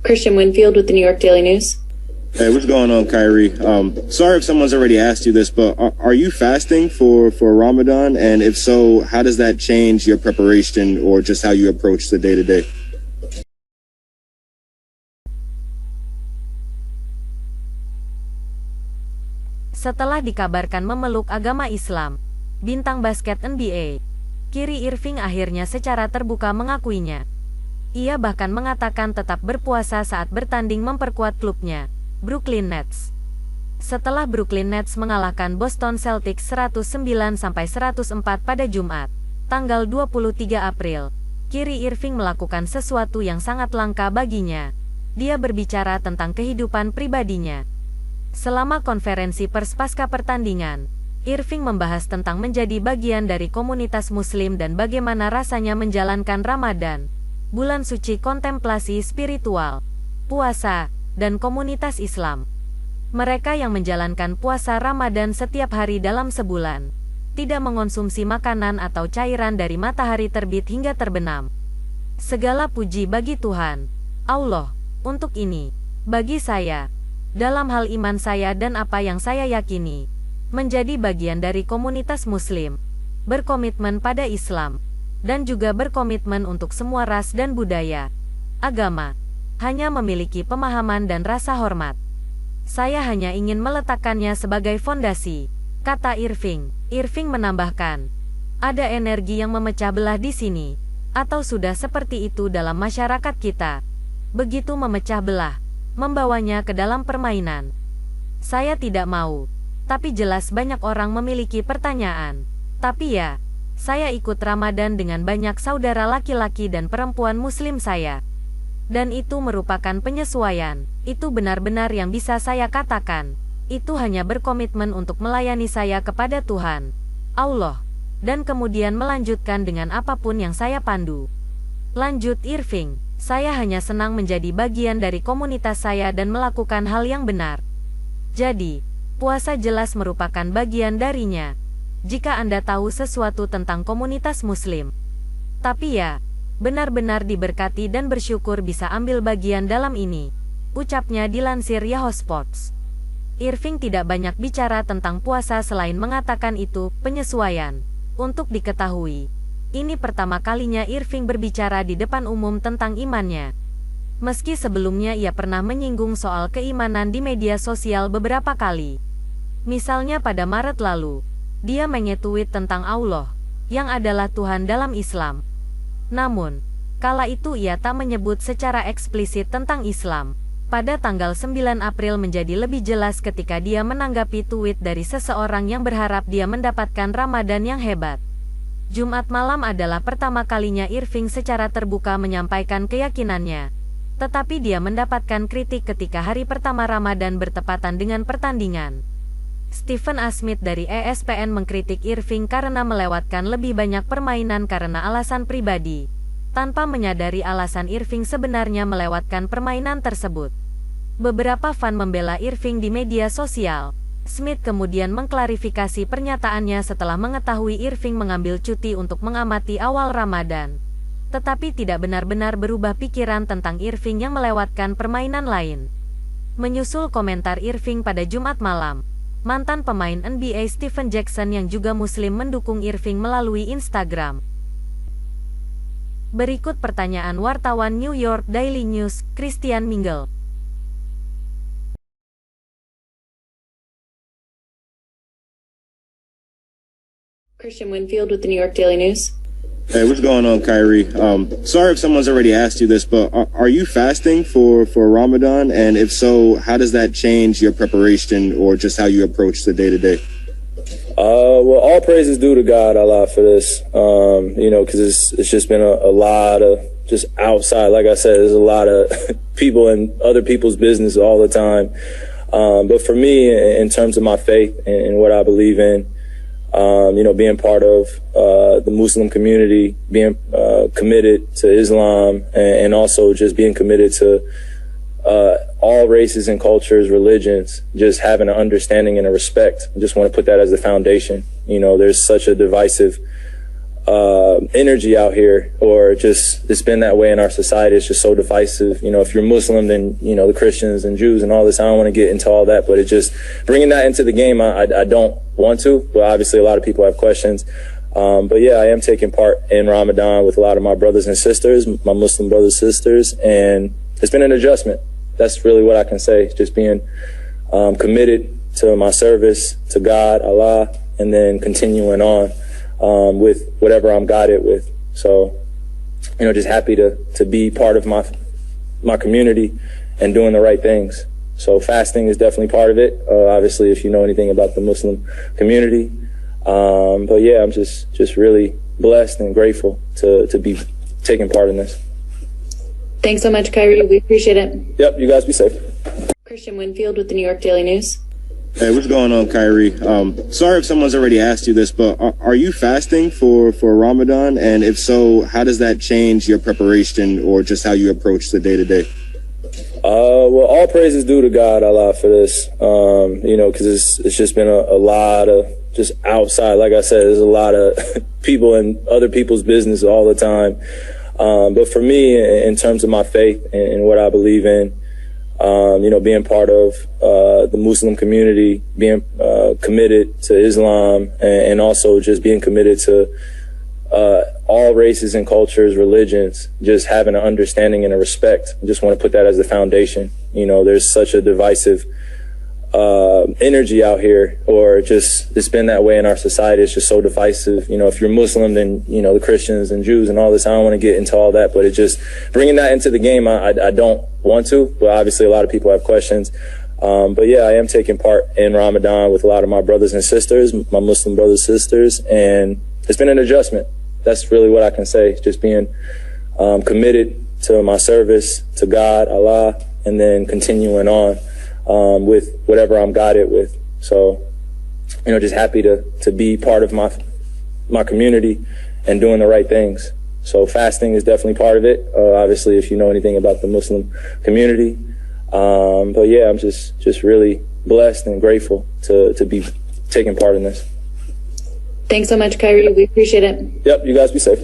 Christian Winfield with the New York Daily News. Hey, what's going on, Kyrie? Sorry if someone's already asked you this, but are you fasting for Ramadan? And if so, how does that change your preparation or just how you approach the day-to-day? Setelah dikabarkan memeluk agama Islam, bintang basket NBA, Kyrie Irving akhirnya secara terbuka mengakuinya. Ia bahkan mengatakan tetap berpuasa saat bertanding memperkuat klubnya, Brooklyn Nets. Setelah Brooklyn Nets mengalahkan Boston Celtics 109-104 pada Jumat, tanggal 23 April, Kyrie Irving melakukan sesuatu yang sangat langka baginya. Dia berbicara tentang kehidupan pribadinya. Selama konferensi pers pasca pertandingan, Irving membahas tentang menjadi bagian dari komunitas Muslim dan bagaimana rasanya menjalankan Ramadan, bulan suci kontemplasi spiritual, puasa, dan komunitas Islam. Mereka yang menjalankan puasa Ramadan setiap hari dalam sebulan, tidak mengonsumsi makanan atau cairan dari matahari terbit hingga terbenam. Segala puji bagi Tuhan, Allah, untuk ini. Bagi saya, dalam hal iman saya dan apa yang saya yakini, menjadi bagian dari komunitas Muslim, berkomitmen pada Islam, dan juga berkomitmen untuk semua ras dan budaya, agama, hanya memiliki pemahaman dan rasa hormat. Saya hanya ingin meletakkannya sebagai fondasi, kata Irving. Irving menambahkan, ada energi yang memecah belah di sini, atau sudah seperti itu dalam masyarakat kita. Begitu memecah belah, membawanya ke dalam permainan. Saya tidak mau, tapi jelas banyak orang memiliki pertanyaan. Tapi ya, saya ikut Ramadan dengan banyak saudara laki-laki dan perempuan Muslim saya. Dan itu merupakan penyesuaian. Itu benar-benar yang bisa saya katakan. Itu hanya berkomitmen untuk melayani saya kepada Tuhan, Allah, dan kemudian melanjutkan dengan apapun yang saya pandu. Lanjut Irving, saya hanya senang menjadi bagian dari komunitas saya dan melakukan hal yang benar. Jadi, puasa jelas merupakan bagian darinya. Jika Anda tahu sesuatu tentang komunitas Muslim. Tapi ya, benar-benar diberkati dan bersyukur bisa ambil bagian dalam ini, ucapnya dilansir Yahoo Sports. Irving tidak banyak bicara tentang puasa selain mengatakan itu penyesuaian. Untuk diketahui, ini pertama kalinya Irving berbicara di depan umum tentang imannya. Meski sebelumnya ia pernah menyinggung soal keimanan di media sosial beberapa kali. Misalnya pada Maret lalu, dia menge-tweet tentang Allah, yang adalah Tuhan dalam Islam. Namun, kala itu ia tak menyebut secara eksplisit tentang Islam. Pada tanggal 9 April menjadi lebih jelas ketika dia menanggapi tweet dari seseorang yang berharap dia mendapatkan Ramadan yang hebat. Jumat malam adalah pertama kalinya Irving secara terbuka menyampaikan keyakinannya. Tetapi dia mendapatkan kritik ketika hari pertama Ramadan bertepatan dengan pertandingan. Stephen A. Smith dari ESPN mengkritik Irving karena melewatkan lebih banyak permainan karena alasan pribadi, tanpa menyadari alasan Irving sebenarnya melewatkan permainan tersebut. Beberapa fan membela Irving di media sosial. Smith kemudian mengklarifikasi pernyataannya setelah mengetahui Irving mengambil cuti untuk mengamati awal Ramadan, tetapi tidak benar-benar berubah pikiran tentang Irving yang melewatkan permainan lain. Menyusul komentar Irving pada Jumat malam, mantan pemain NBA Stephen Jackson yang juga Muslim mendukung Irving melalui Instagram. Berikut pertanyaan wartawan New York Daily News, Christian Mingle. Christian Winfield with the New York Daily News. Hey, what's going on, Kyrie? Sorry if someone's already asked you this, but are you fasting for Ramadan? And if so, how does that change your preparation or just how you approach the day-to-day? Well, all praise is due to God, Allah, for this. Because it's just been a lot of just outside. Like I said, there's a lot of people in other people's business all the time. But for me, in terms of my faith and what I believe in, being part of the Muslim community, being committed to Islam, and also just being committed to all races and cultures, religions, just having an understanding and a respect. I just want to put that as the foundation. There's such a divisive energy out here, or just it's been that way in our society. It's just so divisive. You know, if you're Muslim, then you know the Christians and Jews and all this. I don't want to get into all that, but it just bringing that into the game. I don't want to, but obviously a lot of people have questions. But yeah, I am taking part in Ramadan with a lot of my brothers and sisters, my Muslim brothers and sisters, and it's been an adjustment. That's really what I can say. Just being committed to my service to God, Allah, and then continuing on with whatever I'm guided with. So, you know, just happy to be part of my community and doing the right things. So fasting is definitely part of it. Obviously, if you know anything about the Muslim community. But yeah, I'm just really blessed and grateful to be taking part in this. Thanks so much, Kyrie. We appreciate it. Yep, you guys be safe. Christian Winfield with the New York Daily News. Hey, what's going on, Kyrie? Sorry if someone's already asked you this, but are you fasting for Ramadan? And if so, how does that change your preparation or just how you approach the day-to-day? Well, all praise is due to God, Allah, for this. You know, because it's just been a lot of just outside. Like I said, there's a lot of people in other people's business all the time. But for me, in terms of my faith and what I believe in, you know, being part of the Muslim community, being committed to Islam, and also just being committed to all races and cultures, religions, just having an understanding and a respect. I just want to put that as the foundation. You know, there's such a divisive energy out here, or just it's been that way in our society. It's just so divisive. You know, if you're Muslim, then you know the Christians and Jews and all this. I don't want to get into all that, but it just bringing that into the game. I don't want to, but obviously a lot of people have questions. But yeah, I am taking part in Ramadan with a lot of my brothers and sisters, my Muslim brothers and sisters, and it's been an adjustment. That's really what I can say. Just being committed to my service to God, Allah, and then continuing on with whatever I'm guided with. So, you know, just happy to be part of my community and doing the right things. So fasting is definitely part of it. Obviously, if you know anything about the Muslim community. But yeah, I'm just really blessed and grateful to be taking part in this. Thanks so much, Kyrie. We appreciate it. Yep, you guys be safe.